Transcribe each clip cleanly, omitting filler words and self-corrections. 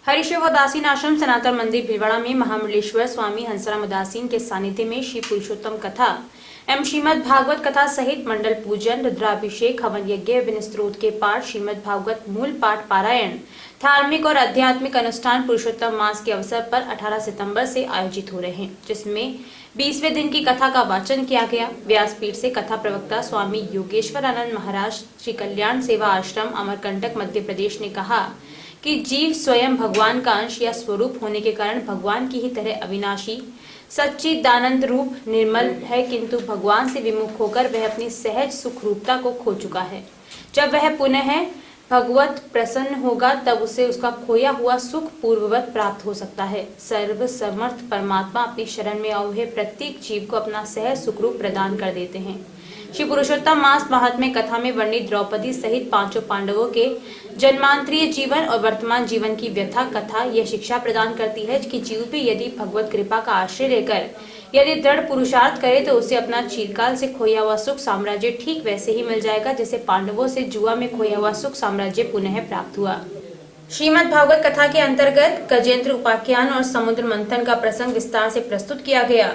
हरिशिव उदासीन आश्रम सनातन मंदिर भिलवाड़ा में महामंडलेश्वर स्वामी हंसराम उदासीन के सानिध्य में श्री पुरुषोत्तम कथा एवं श्रीमद् भागवत कथा सहित मंडल पूजन, रुद्राभिषेक, हवन यज्ञ, विभिन्न स्त्रोत के पाठ, श्रीमद् भागवत मूल पाठ पारायण, धार्मिक और आध्यात्मिक अनुष्ठान पुरुषोत्तम मास के अवसर पर 18 सितंबर से आयोजित हो रहे हैं, जिसमें 20वें दिन की कथा का वाचन किया गया। व्यासपीठ से कथा प्रवक्ता स्वामी योगेश्वर आनंद महाराज श्री कल्याण सेवा आश्रम अमरकंटक मध्य प्रदेश ने कहा कि जीव स्वयं भगवान का अंश या स्वरूप होने के कारण भगवान की ही तरह अविनाशी सच्चिदानंद रूप निर्मल है, किंतु भगवान से विमुख होकर वह अपनी सहज सुख रूपता को खो चुका है। जब वह पुनः भगवत प्रसन्न होगा तब उसे उसका खोया हुआ सुख पूर्ववत प्राप्त हो सकता है। सर्व समर्थ परमात्मा अपनी शरण में आए हुए प्रत्येक जीव को अपना सहज सुख रूप प्रदान कर देते हैं। श्री पुरुषोत्तम मास महात्म्य कथा में वर्णित द्रौपदी सहित पांचों पांडवों के जन्मांतरीय जीवन और वर्तमान जीवन की व्यथा कथा यह शिक्षा प्रदान करती है कि जीव भी यदि भगवत कृपा का आश्रय लेकर यदि दृढ़ पुरुषार्थ करे तो उसे अपना चिरकाल से खोया हुआ सुख साम्राज्य ठीक वैसे ही मिल जाएगा जैसे पांडवों से जुआ में खोया हुआ सुख साम्राज्य पुनः प्राप्त हुआ। श्रीमद् भागवत कथा के अंतर्गत गजेंद्र उपाख्यान और समुद्र मंथन का प्रसंग विस्तार से प्रस्तुत किया गया।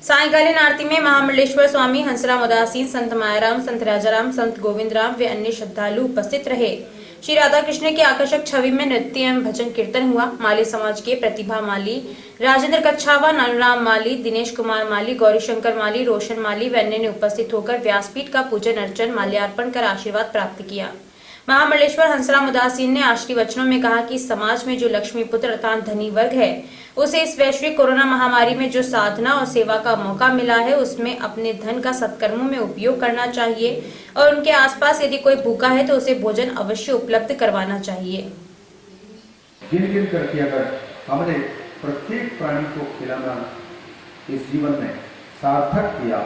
सायंकालीन आरती में महामंडलेश्वर स्वामी हंसराम उदासीन, संत मायाराम, संत राजाराम, संत गोविंदराम व अन्य श्रद्धालु उपस्थित रहे। श्री राधा कृष्ण की आकर्षक छवि में नृत्य एवं भजन कीर्तन हुआ। माली समाज के प्रतिभा माली, राजेंद्र कच्छावा, नानूराम माली, दिनेश कुमार माली, गौरीशंकर माली, रोशन माली व अन्य ने उपस्थित होकर व्यासपीठ का पूजन अर्चन माल्यार्पण कर आशीर्वाद प्राप्त किया। महामंडलेश्वर हंसराम उदासीन ने आशीर्वचनों में कहा कि समाज में जो लक्ष्मी पुत्र अर्थात धनी वर्ग है उसे इस वैश्विक कोरोना महामारी में जो साधना और सेवा का मौका मिला है उसमें अपने धन का सत्कर्मों में उपयोग करना चाहिए और उनके आसपास यदि कोई भूखा है तो उसे भोजन अवश्य उपलब्ध करवाना चाहिए। गिन करके अगर हमने प्रत्येक प्राणी को खिलाना इस जीवन में सार्थक किया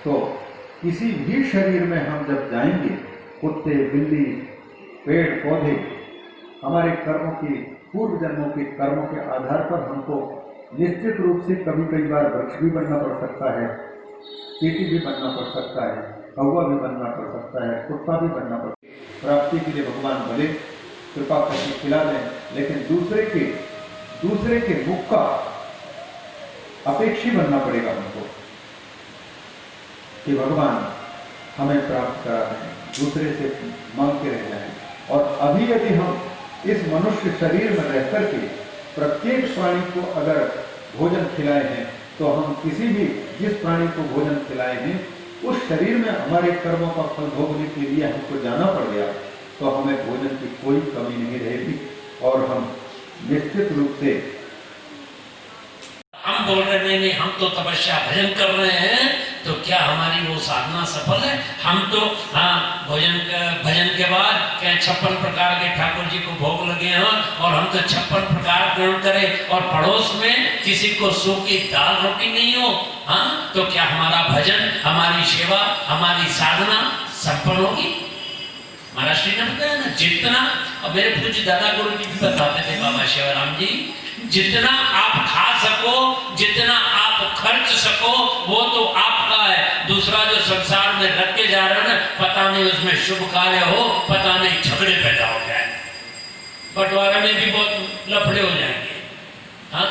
तो किसी भी शरीर में हम जब जाएंगे, कुत्ते, बिल्ली, पेड़ पौधे, हमारे कर्मों की पूर्व जन्मों के कर्मों के आधार पर हमको निश्चित रूप से कई बार वृक्ष भी बनना पड़ सकता है, चींटी भी बनना पड़ सकता है, कौवा भी बनना पड़ सकता है, कुत्ता भी बनना पड़ सकता है। प्राप्ति के लिए भगवान भले कृपा करके खिला दें, लेकिन दूसरे के मुख का अपेक्षी बनना पड़ेगा हमको कि भगवान हमें प्राप्त करा दें, दूसरे से मांग के रह जाए। और अभी यदि हम इस मनुष्य शरीर में रह करके प्रत्येक प्राणी को अगर भोजन खिलाए हैं तो हम किसी भी जिस प्राणी को भोजन खिलाए हैं उस शरीर में हमारे कर्मों का फल भोगने के लिए हमको जाना पड़ गया तो हमें भोजन की कोई कमी नहीं रहेगी और हम निश्चित रूप से हम बोल रहे नहीं, हम तो तपस्या भजन कर रहे हैं, तो क्या हमारी वो साधना सफल है? हम तो भजन के बाद क्या 56 प्रकार के ठाकुर जी को भोग लगे हैं और हम तो 56 प्रकार ग्रहण करें और पड़ोस में किसी को सूखी दाल रोटी नहीं हो, हाँ, तो क्या हमारा भजन, हमारी सेवा, हमारी साधना सफल होगी? महाराष्ट्र ने बताया ना, जितना, और मेरे पूज्य दादा गुरु जी भी बताते थे बाबा शिवराम जी, जितना आप खा सको, जितना आप खर्च सको वो तो आपका है। दूसरा जो संसार में रख के जा रहे हैं, पता नहीं उसमें शुभ कार्य हो, पता नहीं झगड़े पैदा हो जाए, बंटवारा में भी बहुत लफड़े हो जाएंगे। हाँ,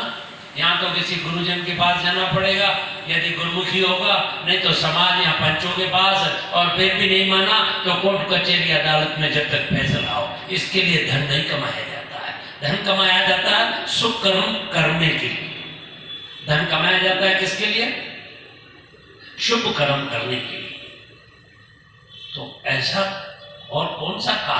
यहाँ तो किसी गुरुजन के पास जाना पड़ेगा यदि गुरुमुखी होगा, नहीं तो समाज या पंचों के पास, और फिर भी नहीं माना तो कोर्ट कचहरी अदालत में जब तक फैसला हो। इसके लिए धन नहीं कमाया जाता है, धन कमाया जाता है सुख कर्म करने के लिए। धन कमाया जाता है किसके लिए? शुभ कर्म करने के लिए। तो ऐसा और कौन सा कार्य